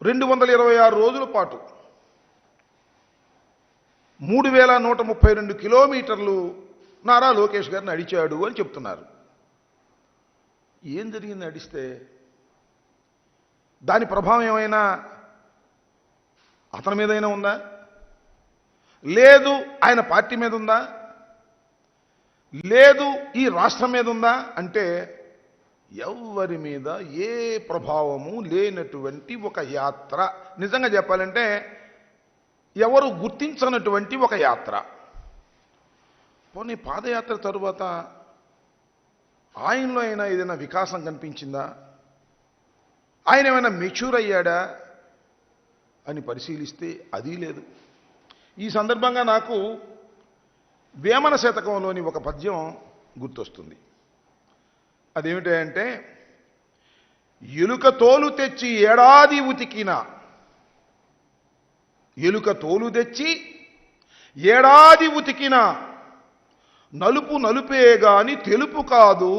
226 రోజుల పాటు 3132 కిలోమీటర్లు నారా లోకేష్ గారు నడిచాడు అని చెప్తున్నారు. ఏం జరిగింది నడిస్తే? దాని ప్రభావం ఏమైనా అతని మీదైనా ఉందా? లేదు ఆయన పార్టీ మీద ఉందా? లేదు ఈ రాష్ట్రం మీద ఉందా? అంటే ఎవరి మీద ఏ ప్రభావము లేనటువంటి ఒక యాత్ర. నిజంగా చెప్పాలంటే ఎవరు గుర్తించనటువంటి ఒక యాత్ర. పోనీ పాదయాత్ర తరువాత ఆయనలో అయినా ఏదైనా వికాసం కనిపించిందా? ఆయన ఏమైనా మెచ్యూర్ అయ్యాడా అని పరిశీలిస్తే అది లేదు. ఈ సందర్భంగా నాకు వేమన శతకంలోని ఒక పద్యం గుర్తొస్తుంది. అదేమిటంటే, ఎలుక తోలు తెచ్చి ఏడాది ఉతికిన, ఎలుక తోలు తెచ్చి ఏడాది ఉతికిన నలుపు నలుపే గాని తెలుపు కాదు,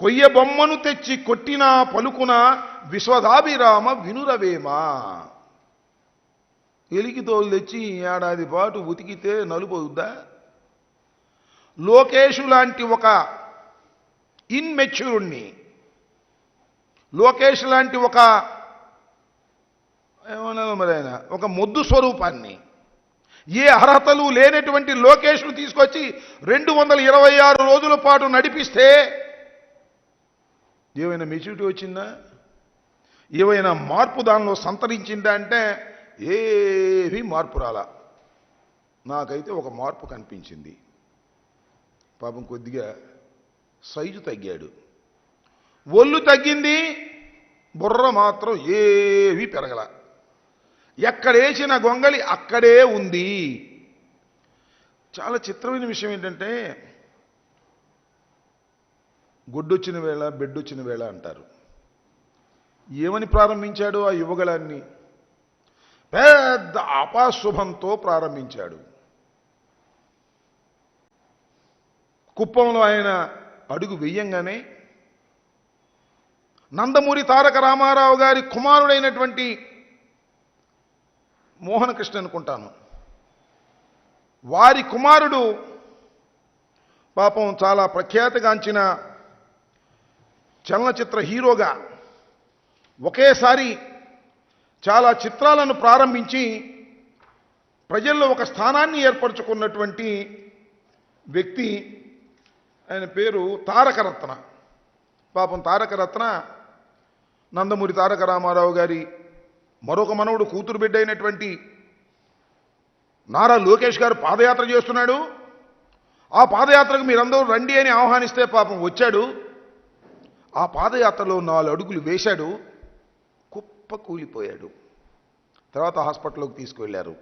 కొయ్య బొమ్మను తెచ్చి కొట్టినా పలుకున విశ్వదాభిరామ వినురవేమా. ఎలికి తోలు తెచ్చి ఏడాది పాటు ఉతికితే నలుపు అవుద్దా? లోకేషు లాంటి ఒక ఇన్మెచ్యూర్డ్ని, లోకేష్ లాంటి ఒక ఏమన్నా మరి ఆయన ఒక మొద్దు స్వరూపాన్ని, ఏ అర్హతలు లేనటువంటి లోకేష్ను తీసుకొచ్చి 226 రోజుల పాటు నడిపిస్తే ఏమైనా మెచ్యూరిటీ వచ్చిందా? ఏమైనా మార్పు దానిలో సంతరించిందా అంటే ఏమీ మార్పు రాలా. నాకైతే ఒక మార్పు కనిపించింది. పాపం కొద్దిగా సైజు తగ్గాడు, ఒళ్ళు తగ్గింది, బుర్ర మాత్రం ఏమీ పెరగల. ఎక్కడేసిన గొంగలి అక్కడే ఉంది. చాలా చిత్రమైన విషయం ఏంటంటే, గొడ్డొచ్చిన వేళ బెడ్డొచ్చిన వేళ అంటారు. ఏమని ప్రారంభించాడు ఆ యువగళాన్ని? పెద్ద అపాశుభంతో ప్రారంభించాడు. కుప్పంలో ఆయన అడుగు వెయ్యంగానే నందమూరి తారక రామారావు గారి కుమారుడైనటువంటి మోహన్ కృష్ణ అనుకుంటాను, వారి కుమారుడు పాపం చాలా ప్రఖ్యాతిగాంచిన చలనచిత్ర హీరోగా ఒకేసారి చాలా చిత్రాలను ప్రారంభించి ప్రజల్లో ఒక స్థానాన్ని ఏర్పరచుకున్నటువంటి వ్యక్తి. ఆయన పేరు తారకరత్న. పాపం తారకరత్న నందమూరి తారక రామారావు గారి మరొక మనవుడు కూతురు బిడ్డ అయినటువంటి నారా లోకేష్ గారు పాదయాత్ర చేస్తున్నాడు. ఆ పాదయాత్రకు మీరందరూ రండి అని ఆహ్వానిస్తే పాపం వచ్చాడు. ఆ పాదయాత్రలో 4 అడుగులు వేశాడు, కుప్ప కూలిపోయాడు. తర్వాత హాస్పిటల్లోకి తీసుకువెళ్ళారు.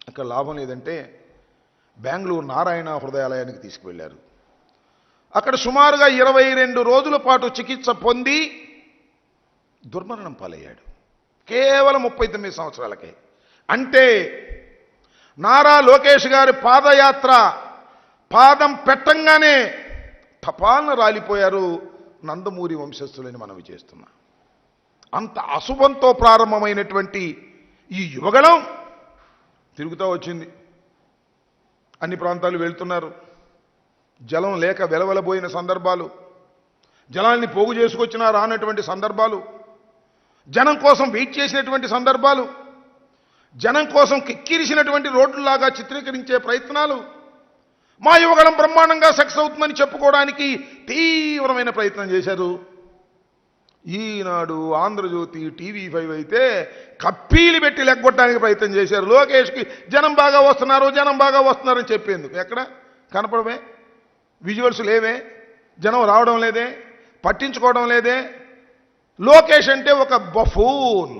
అక్కడ లాభం లేదంటే బెంగళూరు నారాయణ హృదయాలయానికి తీసుకువెళ్ళారు. అక్కడ సుమారుగా 22 రోజుల పాటు చికిత్స పొంది దుర్మరణం పాలయ్యాడు. కేవలం 39 సంవత్సరాలకే. అంటే నారా లోకేష్ గారి పాదయాత్ర పాదం పెట్టంగానే టపాలను రాలిపోయారు నందమూరి వంశస్థులని మనవి చేస్తున్నా. అంత అశుభంతో ప్రారంభమైనటువంటి ఈ యువగళం తిరుగుతూ వచ్చింది. అన్ని ప్రాంతాలు వెళ్తున్నారు. జలం లేక వెలవెలబోయిన సందర్భాలు, జలాన్ని పోగు చేసుకొచ్చినా రానటువంటి సందర్భాలు, జనం కోసం వెయిట్ చేసినటువంటి సందర్భాలు, జనం కోసం కిక్కిరిసినటువంటి రోడ్లులాగా చిత్రీకరించే ప్రయత్నాలు. మా యువగళం బ్రహ్మాండంగా సక్సెస్ అవుతుందని చెప్పుకోవడానికి తీవ్రమైన ప్రయత్నం చేశారు. ఈనాడు, ఆంధ్రజ్యోతి, TV5 అయితే కప్పీలు పెట్టి లెగ్గొట్టడానికి ప్రయత్నం చేశారు. లోకేష్కి జనం బాగా వస్తున్నారు, జనం బాగా వస్తున్నారని చెప్పేందుకు. ఎక్కడ కనపడమే, విజువల్స్ లేవే, జనం రావడం లేదే, పట్టించుకోవడం లేదే. లోకేష్ అంటే ఒక బఫూన్,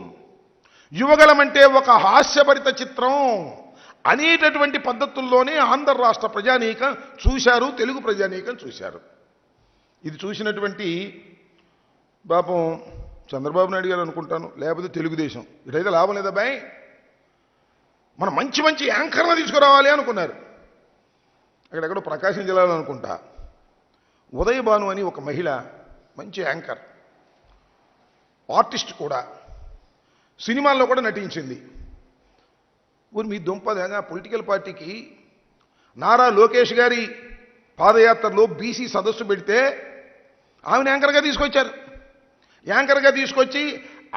యువగళం అంటే ఒక హాస్యభరిత చిత్రం అనేటటువంటి పద్ధతుల్లోనే ఆంధ్ర రాష్ట్ర ప్రజానీకం చూశారు, తెలుగు ప్రజానీకం చూశారు. ఇది చూసినటువంటి పాపం చంద్రబాబు నాయుడు గారు అనుకుంటాను, లేకపోతే తెలుగుదేశం, ఇటైతే లాభం లేదా బాయ్, మనం మంచి మంచి యాంకర్ను తీసుకురావాలి అనుకున్నారు. అక్కడెక్కడో ప్రకాశం జిల్లాలో అనుకుంటా ఉదయభాను అని ఒక మహిళ, మంచి యాంకర్, ఆర్టిస్ట్ కూడా, సినిమాల్లో కూడా నటించింది. మీ దుంపదేగా పొలిటికల్ పార్టీకి నారా లోకేష్ గారి పాదయాత్రలో బీసీ సదస్సు పెడితే ఆమెను యాంకర్గా తీసుకొచ్చారు. యాంకర్గా తీసుకొచ్చి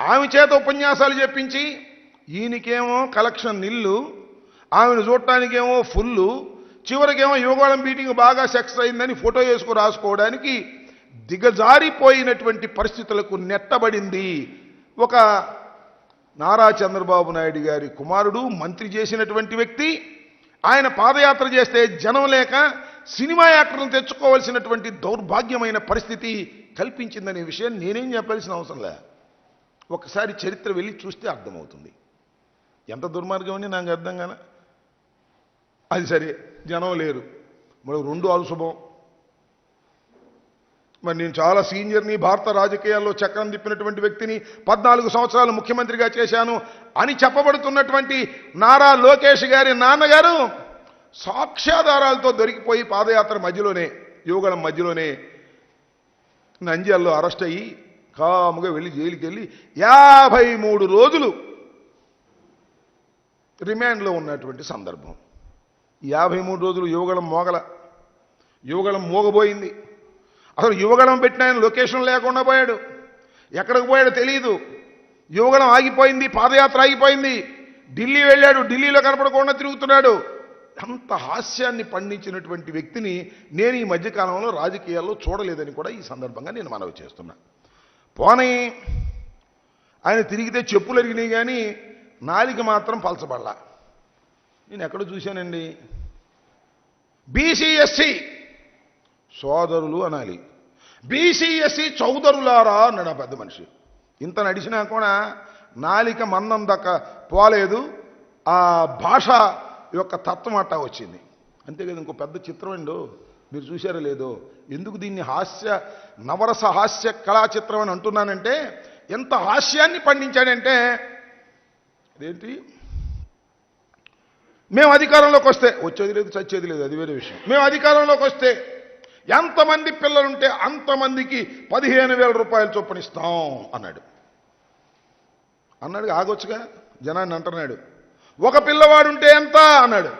ఆమె చేత ఉపన్యాసాలు చెప్పించి ఈయనకేమో కలెక్షన్ నిల్లు, ఆమెను చూడటానికేమో ఫుల్లు, చివరికేమో యువగోళం మీటింగ్ బాగా సక్సెస్ అయిందని ఫోటో వేసుకు రాసుకోవడానికి దిగజారిపోయినటువంటి పరిస్థితులకు నెట్టబడింది. ఒక నారా చంద్రబాబు నాయుడు గారి కుమారుడు, మంత్రి చేసినటువంటి వ్యక్తి, ఆయన పాదయాత్ర చేస్తే జనం లేక సినిమా యాక్టర్లను తెచ్చుకోవాల్సినటువంటి దౌర్భాగ్యమైన పరిస్థితి కల్పించిందనే విషయం నేనేం చెప్పాల్సిన అవసరం లే. ఒకసారి చరిత్ర వెళ్ళి చూస్తే అర్థమవుతుంది. ఎంత దుర్మార్గం అని నాకు అర్థం కాన. అది సరే, జనం లేరు, మరి రెండు అశుభం. మరి నేను చాలా సీనియర్ని, భారత రాజకీయాల్లో చక్రం తిప్పినటువంటి వ్యక్తిని, 14 సంవత్సరాలు ముఖ్యమంత్రిగా చేశాను అని చెప్పబడుతున్నటువంటి నారా లోకేష్ గారి నాన్నగారు సాక్ష్యాధారాలతో దొరికిపోయి పాదయాత్ర మధ్యలోనే, యువగళం మధ్యలోనే నంద్యాలలో అరెస్ట్ అయ్యి కాముగా వెళ్ళి జైలుకి వెళ్ళి 53 రోజులు రిమాండ్లో ఉన్నటువంటి సందర్భం. 53 రోజులు యువగళం మోగబోయింది. అసలు యువగళం పెట్టిన ఆయన లొకేషన్ లేకుండా పోయాడు, ఎక్కడికి పోయాడో తెలియదు. యువగళం ఆగిపోయింది, పాదయాత్ర ఆగిపోయింది. ఢిల్లీ వెళ్ళాడు, ఢిల్లీలో కనపడకుండా తిరుగుతున్నాడు. అంత హాస్యాన్ని పండించినటువంటి వ్యక్తిని నేను ఈ మధ్యకాలంలో రాజకీయాల్లో చూడలేదని కూడా ఈ సందర్భంగా నేను మనవి చేస్తున్నా. పోనీ ఆయన తిరిగితే చెప్పులు అరిగినాయి కానీ నాలిక మాత్రం పలచబడలా. నేను ఎక్కడ చూశానండి, బీసీఎస్సీ సోదరులు అనాలి, బీసీఎస్సీ చౌదరులారా అన్నాడు ఆ పెద్ద మనిషి. ఇంత నడిచినా కూడా నాలిక మందం దక్క పోలేదు, ఆ భాష యొక్క తత్వం అట్టా వచ్చింది. అంతే కదా. ఇంకో పెద్ద చిత్రం అండి, మీరు చూశారో లేదో. ఎందుకు దీన్ని నవరస హాస్య కళా చిత్రం అని అంటున్నానంటే, ఎంత హాస్యాన్ని పండించాడంటే, అదేంటి, మేము అధికారంలోకి వస్తే, వచ్చేది లేదు చచ్చేది లేదు, అది వేరే విషయం. మేము అధికారంలోకి వస్తే ఎంతమంది పిల్లలుంటే అంతమందికి 15,000 రూపాయలు చొప్పున ఇస్తాం అన్నాడు. ఆగొచ్చుగా, జనాన్ని అంటున్నాడు. ఒక పిల్లవాడుంటే ఎంత అన్నాడు,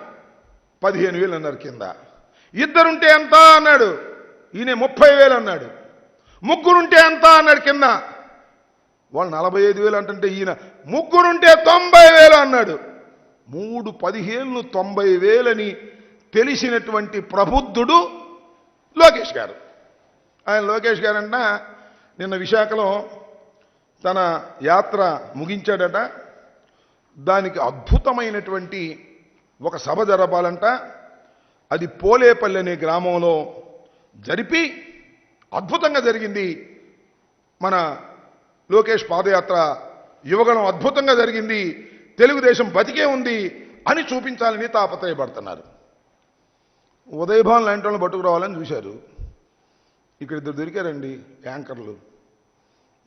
15,000 అన్నారు కింద. ఇద్దరుంటే ఎంత అన్నాడు, ఈయన 30,000 అన్నాడు. ముగ్గురుంటే ఎంత అన్నాడు కింద, వాళ్ళు 45,000 అంటుంటే ఈయన ముగ్గురుంటే 90,000 అన్నాడు. 3 15,000 90,000 తెలిసినటువంటి ప్రబుద్ధుడు లోకేష్ గారు. ఆయన లోకేష్ గారంట నిన్న విశాఖలో తన యాత్ర ముగించాడట. దానికి అద్భుతమైనటువంటి ఒక సభ జరపాలంట. అది పోలేపల్లి అనే గ్రామంలో జరిపి అద్భుతంగా జరిగింది. మన లోకేష్ పాదయాత్ర యువగణం అద్భుతంగా జరిగింది, తెలుగుదేశం బతికే ఉంది అని చూపించాలని తాపత్రయపడుతున్నారు. ఉదయభాన్ లాంటి వాళ్ళని పట్టుకురావాలని చూశారు. ఇక్కడ 2 దొరికారండి యాంకర్లు.